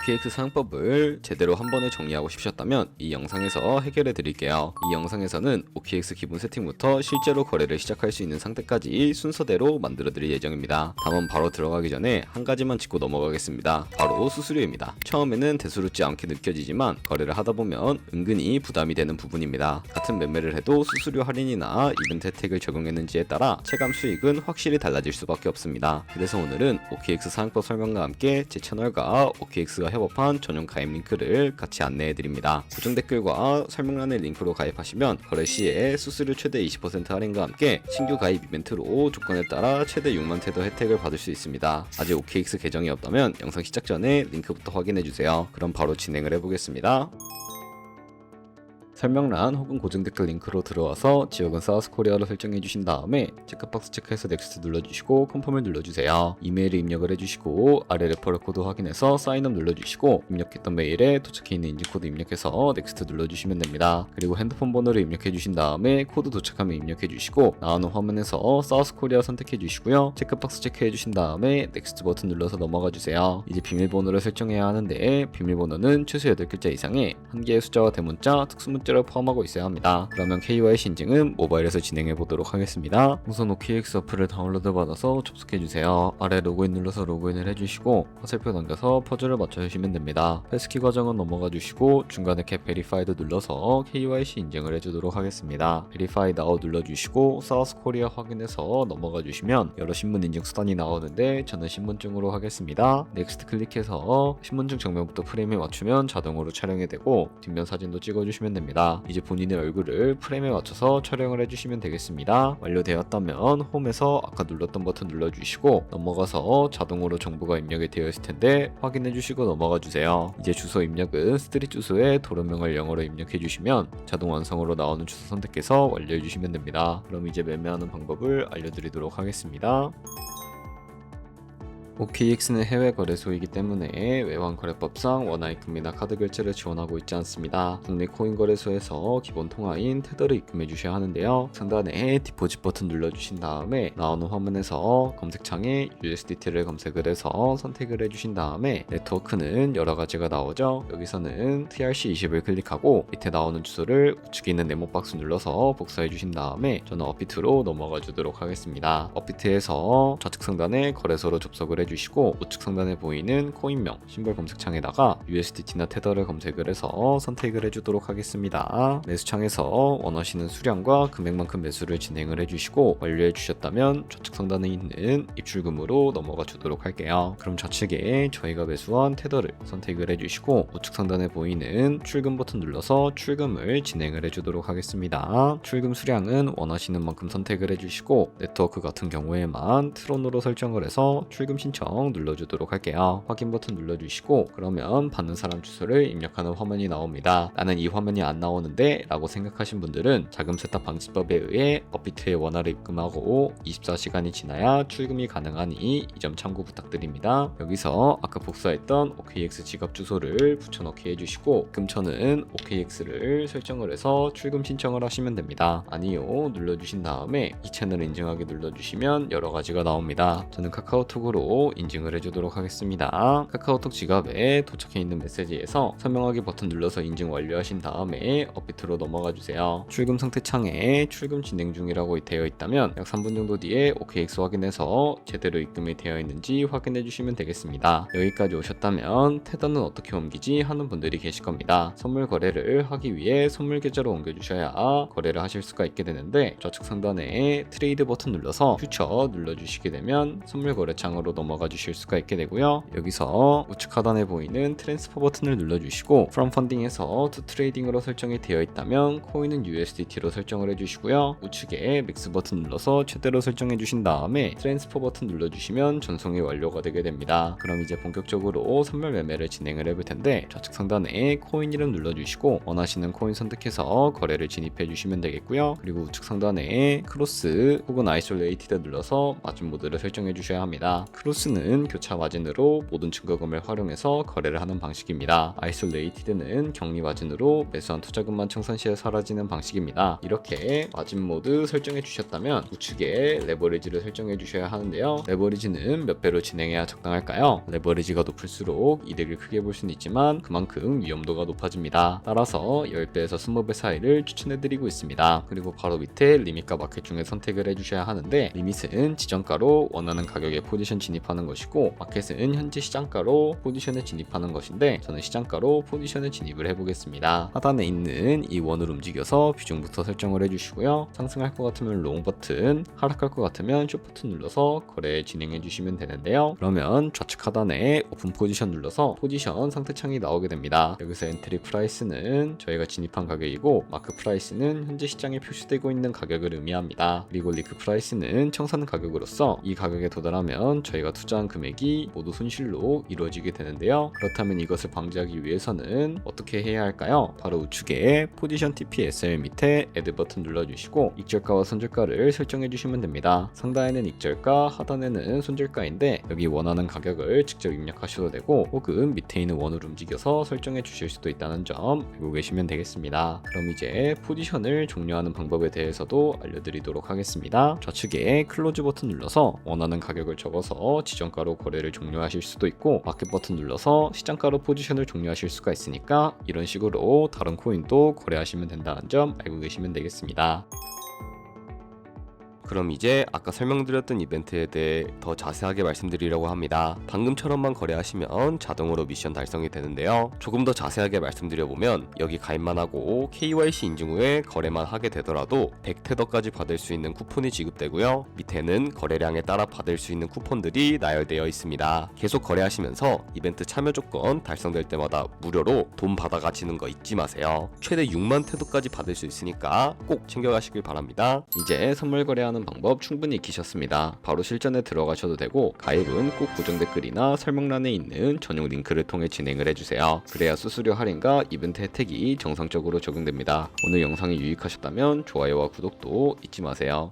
OKX 사용법을 제대로 한 번에 정리하고 싶으셨다면 이 영상에서 해결해 드릴게요. 이 영상에서는 OKX 기본 세팅부터 실제로 거래를 시작할 수 있는 상태까지 순서대로 만들어 드릴 예정입니다. 다만 바로 들어가기 전에 한 가지만 짚고 넘어가겠습니다. 바로 수수료입니다. 처음에는 대수롭지 않게 느껴지지만 거래를 하다 보면 은근히 부담이 되는 부분입니다. 같은 매매를 해도 수수료 할인이나 이벤트 혜택을 적용했는지에 따라 체감 수익은 확실히 달라질 수밖에 없습니다. 그래서 오늘은 OKX 사용법 설명과 함께 제 채널과 OKX가 협업한 전용 가입 링크를 같이 안내해 드립니다. 고정 댓글과 설명란의 링크로 가입하시면 거래 시에 수수료 최대 20% 할인과 함께 신규 가입 이벤트로 조건에 따라 최대 6만 테더 혜택을 받을 수 있습니다. 아직 OKX 계정이 없다면 영상 시작 전에 링크부터 확인해 주세요. 그럼 바로 진행을 해보겠습니다. 설명란 혹은 고정 댓글 링크로 들어와서 지역은 사우스코리아로 설정해 주신 다음에 체크박스 체크해서 넥스트 눌러주시고 컨펌을 눌러주세요. 이메일을 입력을 해주시고 아래 레퍼럴 코드 확인해서 사인업 눌러주시고 입력했던 메일에 도착해 있는 인증코드 입력해서 넥스트 눌러주시면 됩니다. 그리고 핸드폰 번호를 입력해 주신 다음에 코드 도착하면 입력해 주시고 나오는 화면에서 사우스코리아 선택해 주시고요. 체크박스 체크해 주신 다음에 넥스트 버튼 눌러서 넘어가 주세요. 이제 비밀번호를 설정해야 하는데 비밀번호는 최소 8글자 이상의 한 개의 숫자와 대문자, 특수문자를 포함하고 있어야 합니다. 그러면 KYC 인증은 모바일에서 진행해 보도록 하겠습니다. 우선 OKX 어플을 다운로드 받아서 접속해 주세요. 아래 로그인 눌러서 로그인을 해주시고 화살표 넘겨서 퍼즐을 맞춰주시면 됩니다. 패스키 과정은 넘어가 주시고 중간에 캡 베리파이드 눌러서 KYC 인증을 해주도록 하겠습니다. 베리파이 나우 눌러주시고 사우스 코리아 확인해서 넘어가 주시면 여러 신분 인증 수단이 나오는데 저는 신분증으로 하겠습니다. 넥스트 클릭해서 신분증 정면부터 프레임에 맞추면 자동으로 촬영이 되고 뒷면 사진도 찍어주시면 됩니다. 이제 본인의 얼굴을 프레임에 맞춰서 촬영을 해주시면 되겠습니다. 완료되었다면 홈에서 아까 눌렀던 버튼 눌러주시고 넘어가서 자동으로 정보가 입력이 되어 있을 텐데 확인해주시고 넘어가 주세요. 이제 주소 입력은 스트릿 주소에 도로명을 영어로 입력해 주시면 자동 완성으로 나오는 주소 선택해서 완료해 주시면 됩니다. 그럼 이제 매매하는 방법을 알려드리도록 하겠습니다. OKX는 해외 거래소이기 때문에 외환 거래법상 원화입금이나 카드 결제를 지원하고 있지 않습니다. 국내 코인 거래소에서 기본 통화인 테더를 입금해 주셔야 하는데요. 상단에 디포짓 버튼 눌러주신 다음에 나오는 화면에서 검색창에 USDT를 검색을 해서 선택을 해주신 다음에 네트워크는 여러 가지가 나오죠. 여기서는 TRC20을 클릭하고 밑에 나오는 주소를 우측에 있는 네모 박스 눌러서 복사해 주신 다음에 저는 업비트로 넘어가 주도록 하겠습니다. 업비트에서 좌측 상단에 거래소로 접속을 해주시고 우측 상단에 보이는 코인명 심벌 검색창에다가 USDT나 테더를 검색을 해서 선택을 해주도록 하겠습니다. 매수창에서 원하시는 수량과 금액만큼 매수를 진행을 해주시고 완료해 주셨다면 좌측 상단에 있는 입출금으로 넘어가 주도록 할게요. 그럼 좌측에 저희가 매수한 테더를 선택을 해주시고 우측 상단에 보이는 출금 버튼 눌러서 출금을 진행을 해주도록 하겠습니다. 출금 수량은 원하시는 만큼 선택을 해주시고 네트워크 같은 경우에만 트론으로 설정을 해서 출금 신청 눌러주도록 할게요. 확인 버튼 눌러주시고 그러면 받는 사람 주소를 입력하는 화면이 나옵니다. 나는 이 화면이 안 나오는데 라고 생각하신 분들은 자금 세탁 방지법에 의해 업비트에 원화를 입금하고 24시간이 지나야 출금이 가능하니 이 점 참고 부탁드립니다. 여기서 아까 복사했던 OKX 지갑 주소를 붙여넣기 해주시고 입금처는 OKX를 설정을 해서 출금 신청을 하시면 됩니다. 아니요 눌러주신 다음에 이 채널 인증하기 눌러주시면 여러 가지가 나옵니다. 저는 카카오톡으로 인증을 해주도록 하겠습니다. 카카오톡 지갑에 도착해 있는 메시지에서 설명하기 버튼 눌러서 인증 완료하신 다음에 업비트로 넘어가 주세요. 출금 상태 창에 출금 진행 중이라고 되어 있다면 약 3분 정도 뒤에 OKX 확인해서 제대로 입금이 되어 있는지 확인해 주시면 되겠습니다. 여기까지 오셨다면 테더는 어떻게 옮기지 하는 분들이 계실 겁니다. 선물 거래를 하기 위해 선물 계좌로 옮겨 주셔야 거래를 하실 수가 있게 되는데 좌측 상단에 트레이드 버튼 눌러서 퓨처 눌러주시게 되면 선물 거래 창으로 넘어가 주실 수가 있게 되고요. 여기서 우측 하단에 보이는 트랜스퍼 버튼을 눌러주시고 From Funding에서 To Trading으로 설정이 되어 있다면 코인은 USDT로 설정을 해주시고요. 우측에 맥스 버튼 눌러서 최대로 설정해 주신 다음에 트랜스퍼 버튼 눌러주시면 전송이 완료가 되게 됩니다. 그럼 이제 본격적으로 선물 매매를 진행을 해볼 텐데 좌측 상단에 코인 이름 눌러주시고 원하시는 코인 선택해서 거래를 진입해 주시면 되겠고요. 그리고 우측 상단에 크로스 혹은 아이솔레이티드 눌러서 마진 모드를 설정해 주셔야 합니다. 크로스 소스는 교차 마진으로 모든 증거금을 활용해서 거래를 하는 방식입니다. 아이솔레이티드는 격리 마진으로 매수한 투자금만 청산 시에 사라지는 방식입니다. 이렇게 마진 모드 설정해 주셨다면 우측에 레버리지를 설정해 주셔야 하는데요. 레버리지는 몇 배로 진행해야 적당할까요? 레버리지가 높을수록 이득을 크게 볼 수는 있지만 그만큼 위험도가 높아집니다. 따라서 10배에서 20배 사이를 추천해 드리고 있습니다. 그리고 바로 밑에 리밋과 마켓 중에 선택을 해 주셔야 하는데, 리밋은 지정가로 원하는 가격에 포지션 진입하는 것이고 마켓은 현재 시장가로 포지션에 진입하는 것인데, 저는 시장가로 포지션에 진입을 해보겠습니다. 하단에 있는 이 원을 움직여서 비중부터 설정을 해주시고요. 상승할 것 같으면 롱 버튼, 하락할 것 같으면 숏 버튼 눌러서 거래 진행해 주시면 되는데요. 그러면 좌측 하단에 오픈 포지션 눌러서 포지션 상태창이 나오게 됩니다. 여기서 엔트리 프라이스는 저희가 진입한 가격이고 마크 프라이스는 현재 시장에 표시되고 있는 가격을 의미합니다. 그리고 리크 프라이스는 청산 가격으로서 이 가격에 도달하면 저희가 투자한 금액이 모두 손실로 이루어지게 되는데요. 그렇다면 이것을 방지하기 위해서는 어떻게 해야 할까요? 바로 우측에 포지션 TP SL 밑에 애드 버튼 눌러주시고 익절가와 손절가를 설정해 주시면 됩니다. 상단에는 익절가, 하단에는 손절가인데 여기 원하는 가격을 직접 입력하셔도 되고 혹은 밑에 있는 원을 움직여서 설정해 주실 수도 있다는 점 알고 계시면 되겠습니다. 그럼 이제 포지션을 종료하는 방법에 대해서도 알려드리도록 하겠습니다. 좌측에 클로즈 버튼 눌러서 원하는 가격을 적어서 지정가로 거래를 종료하실 수도 있고 마켓 버튼 눌러서 시장가로 포지션을 종료하실 수가 있으니까 이런 식으로 다른 코인도 거래하시면 된다는 점 알고 계시면 되겠습니다. 그럼 이제 아까 설명드렸던 이벤트에 대해 더 자세하게 말씀드리려고 합니다. 방금처럼만 거래하시면 자동으로 미션 달성이 되는데요. 조금 더 자세하게 말씀드려보면 여기 가입만 하고 KYC 인증 후에 거래만 하게 되더라도 100테더까지 받을 수 있는 쿠폰이 지급되고요. 밑에는 거래량에 따라 받을 수 있는 쿠폰들이 나열되어 있습니다. 계속 거래하시면서 이벤트 참여 조건 달성될 때마다 무료로 돈 받아 가시는 거 잊지 마세요. 최대 6만 테더까지 받을 수 있으니까 꼭 챙겨가시길 바랍니다. 이제 선물 거래하는 방법 충분히 익히셨습니다. 바로 실전에 들어가셔도 되고 가입은 꼭 고정 댓글이나 설명란에 있는 전용 링크를 통해 진행을 해주세요. 그래야 수수료 할인과 이벤트 혜택이 정상적으로 적용됩니다. 오늘 영상이 유익하셨다면 좋아요와 구독도 잊지 마세요.